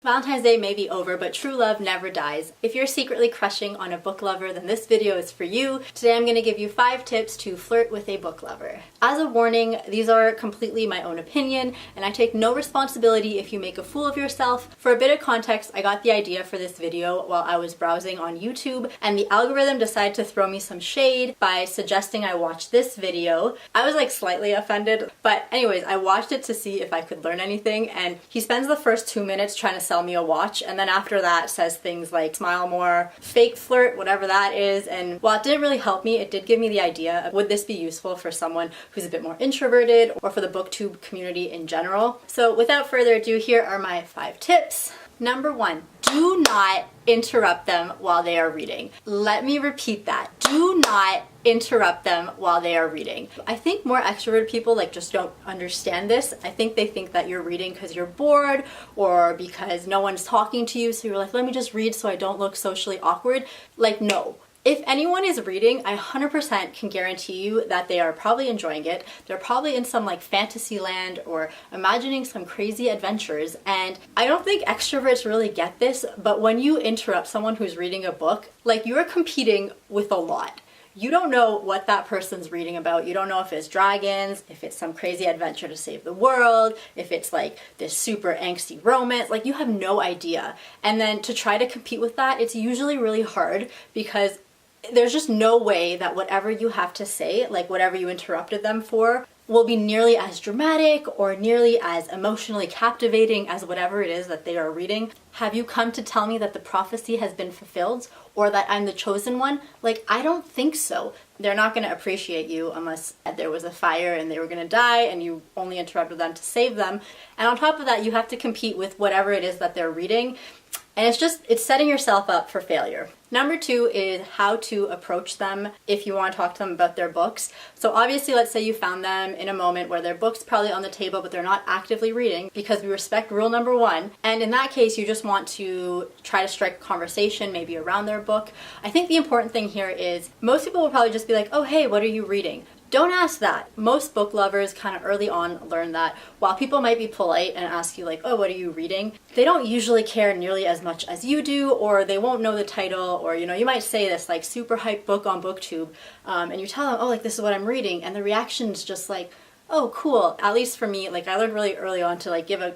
Valentine's Day may be over, but true love never dies. If you're secretly crushing on a book lover, then this video is for you. Today I'm going to give you 5 tips to flirt with a book lover. As a warning, these are completely my own opinion, and I take no responsibility if you make a fool of yourself. For a bit of context, I got the idea for this video while I was browsing on YouTube, and the algorithm decided to throw me some shade by suggesting I watch this video. I was like slightly offended, but anyways, I watched it to see if I could learn anything, and he spends the first 2 minutes trying to sell me a watch, and then after that says things like smile more, fake flirt, whatever that is. And while it didn't really help me, it did give me the idea of would this be useful for someone who's a bit more introverted or for the booktube community in general. So without further ado, here are my 5 tips. Number 1, do not interrupt them while they are reading. Let me repeat that. Do not interrupt them while they are reading. I think more extroverted people just don't understand this. I think they think that you're reading because you're bored or because no one's talking to you, so you're like, let me just read so I don't look socially awkward. No. If anyone is reading, I 100% can guarantee you that they are probably enjoying it. They're probably in some fantasy land or imagining some crazy adventures. And I don't think extroverts really get this, but when you interrupt someone who's reading a book, you're competing with a lot. You don't know what that person's reading about. You don't know if it's dragons, if it's some crazy adventure to save the world, if it's this super angsty romance. You have no idea. And then to try to compete with that, it's usually really hard because there's just no way that whatever you have to say, whatever you interrupted them for, will be nearly as dramatic or nearly as emotionally captivating as whatever it is that they are reading. Have you come to tell me that the prophecy has been fulfilled or that I'm the chosen one? I don't think so. They're not going to appreciate you unless there was a fire and they were going to die and you only interrupted them to save them. And on top of that, you have to compete with whatever it is that they're reading. And it's setting yourself up for failure. Number 2 is how to approach them if you want to talk to them about their books. So obviously, let's say you found them in a moment where their book's probably on the table, but they're not actively reading, because we respect rule number 1. And in that case, you just want to try to strike a conversation maybe around their book. I think the important thing here is most people will probably just be like, oh, hey, what are you reading? Don't ask that. Most book lovers kind of early on learn that while people might be polite and ask you oh, what are you reading? They don't usually care nearly as much as you do, or they won't know the title, or you might say this super hype book on BookTube, and you tell them, oh, this is what I'm reading, and the reaction's just oh, cool. At least for me, I learned really early on to give a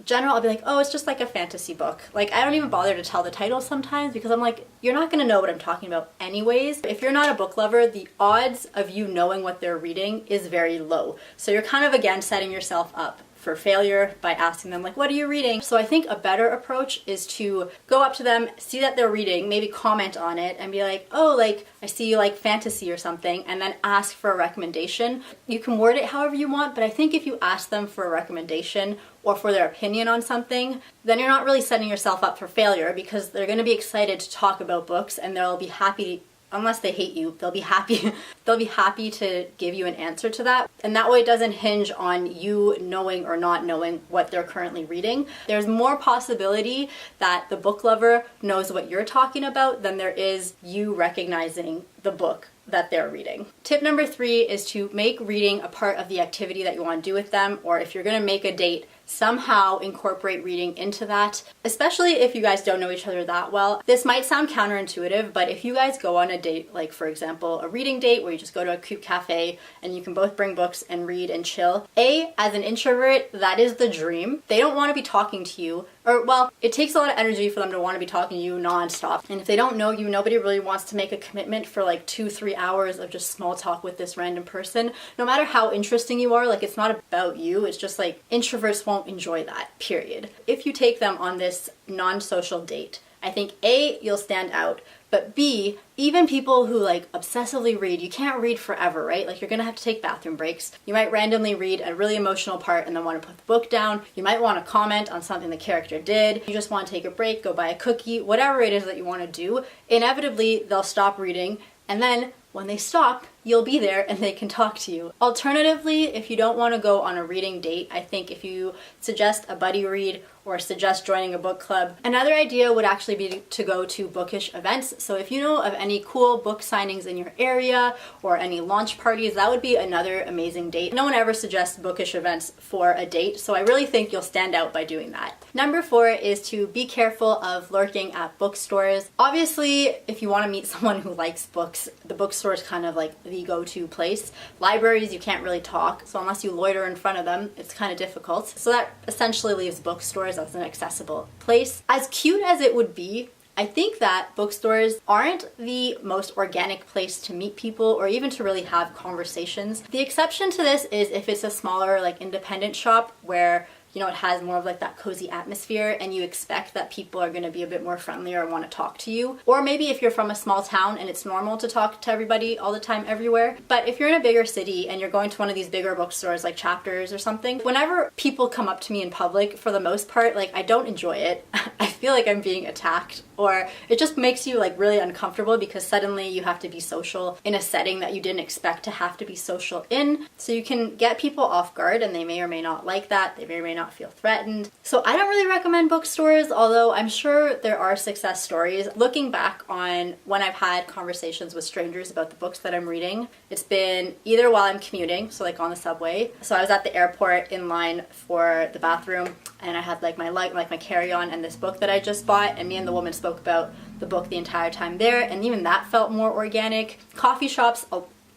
general, I'll be oh, it's just a fantasy book. I don't even bother to tell the title sometimes because I'm you're not gonna know what I'm talking about anyways. If you're not a book lover, the odds of you knowing what they're reading is very low. So you're kind of, again, setting yourself up for failure by asking them what are you reading? So I think a better approach is to go up to them, see that they're reading, maybe comment on it and be oh, I see you like fantasy or something, and then ask for a recommendation. You can word it however you want, but I think if you ask them for a recommendation or for their opinion on something, then you're not really setting yourself up for failure, because they're going to be excited to talk about books and they'll be happy. Unless they hate you, they'll be happy. They'll be happy to give you an answer to that. And that way it doesn't hinge on you knowing or not knowing what they're currently reading. There's more possibility that the book lover knows what you're talking about than there is you recognizing the book that they're reading. Tip number 3 is to make reading a part of the activity that you want to do with them, or if you're going to make a date, somehow incorporate reading into that, especially if you guys don't know each other that well. This might sound counterintuitive, but if you guys go on a date, for example, a reading date where you just go to a cute cafe and you can both bring books and read and chill, as an introvert, that is the dream. They don't want to be talking to you, it takes a lot of energy for them to want to be talking to you nonstop. And if they don't know you, nobody really wants to make a commitment for 2-3 hours of just small talk with this random person. No matter how interesting you are, it's not about you. It's just introverts won't enjoy that, period. If you take them on this non-social date, I think A, you'll stand out, but B, even people who obsessively read, you can't read forever, right? You're gonna have to take bathroom breaks. You might randomly read a really emotional part and then want to put the book down. You might want to comment on something the character did. You just want to take a break, go buy a cookie, whatever it is that you want to do. Inevitably, they'll stop reading, and then when they stop, you'll be there and they can talk to you. Alternatively, if you don't want to go on a reading date, I think if you suggest a buddy read or suggest joining a book club, another idea would actually be to go to bookish events. So if you know of any cool book signings in your area or any launch parties, that would be another amazing date. No one ever suggests bookish events for a date, so I really think you'll stand out by doing that. Number 4 is to be careful of lurking at bookstores. Obviously, if you want to meet someone who likes books, the bookstore is kind of like the go-to place. Libraries, you can't really talk, so unless you loiter in front of them, it's kind of difficult. So that essentially leaves bookstores as an accessible place. As cute as it would be, I think that bookstores aren't the most organic place to meet people or even to really have conversations. The exception to this is if it's a smaller, like, independent shop where, you know, it has more of like that cozy atmosphere and you expect that people are going to be a bit more friendly or want to talk to you. Or maybe if you're from a small town and it's normal to talk to everybody all the time everywhere. But if you're in a bigger city and you're going to one of these bigger bookstores like Chapters or something, whenever people come up to me in public, for the most part, like, I don't enjoy it. I feel like I'm being attacked, or it just makes you like really uncomfortable because suddenly you have to be social in a setting that you didn't expect to have to be social in. So you can get people off guard and they may or may not like that. They may or may not feel threatened. So I don't really recommend bookstores, although I'm sure there are success stories. Looking back on when I've had conversations with strangers about the books that I'm reading, it's been either while I'm commuting, so like on the subway. So I was at the airport in line for the bathroom and I had like my carry-on and this book that I just bought, and me and the woman spoke about the book the entire time there, and even that felt more organic. Coffee shops,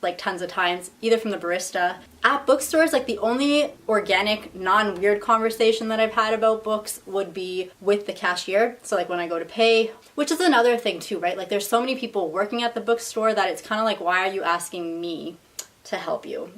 like tons of times, either from the barista. At bookstores, like the only organic, non-weird conversation that I've had about books would be with the cashier. So like when I go to pay, which is another thing too, right? Like there's so many people working at the bookstore that it's kind of like, why are you asking me to help you?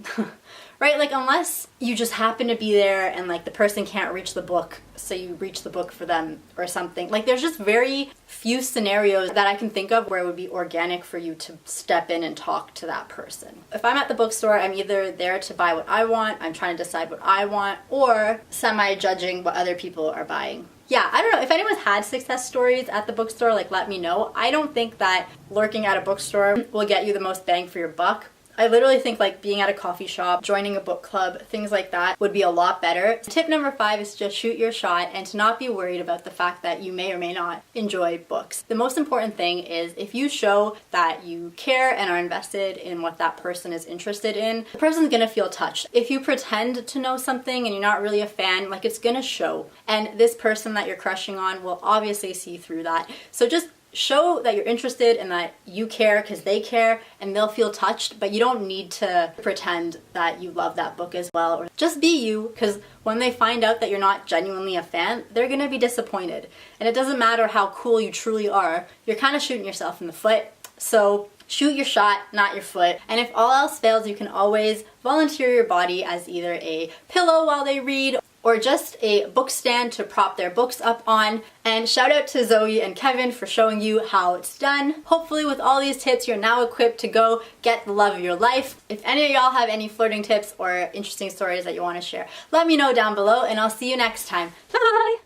Right? Like unless you just happen to be there and like the person can't reach the book, so you reach the book for them or something. Like there's just very few scenarios that I can think of where it would be organic for you to step in and talk to that person. If I'm at the bookstore, I'm either there to buy what I want, I'm trying to decide what I want, or semi-judging what other people are buying. Yeah, I don't know. If anyone's had success stories at the bookstore, like let me know. I don't think that lurking at a bookstore will get you the most bang for your buck. I literally think like being at a coffee shop, joining a book club, things like that would be a lot better. Tip number 5 is to just shoot your shot and to not be worried about the fact that you may or may not enjoy books. The most important thing is if you show that you care and are invested in what that person is interested in, the person's gonna feel touched. If you pretend to know something and you're not really a fan, like it's gonna show. And this person that you're crushing on will obviously see through that. So just show that you're interested and that you care because they care and they'll feel touched, but you don't need to pretend that you love that book as well. Or just be you, because when they find out that you're not genuinely a fan, they're going to be disappointed. And it doesn't matter how cool you truly are, you're kind of shooting yourself in the foot. So shoot your shot, not your foot. And if all else fails, you can always volunteer your body as either a pillow while they read or just a book stand to prop their books up on. And shout out to Zoe and Kevin for showing you how it's done. Hopefully with all these tips, you're now equipped to go get the love of your life. If any of y'all have any flirting tips or interesting stories that you want to share, let me know down below and I'll see you next time. Bye!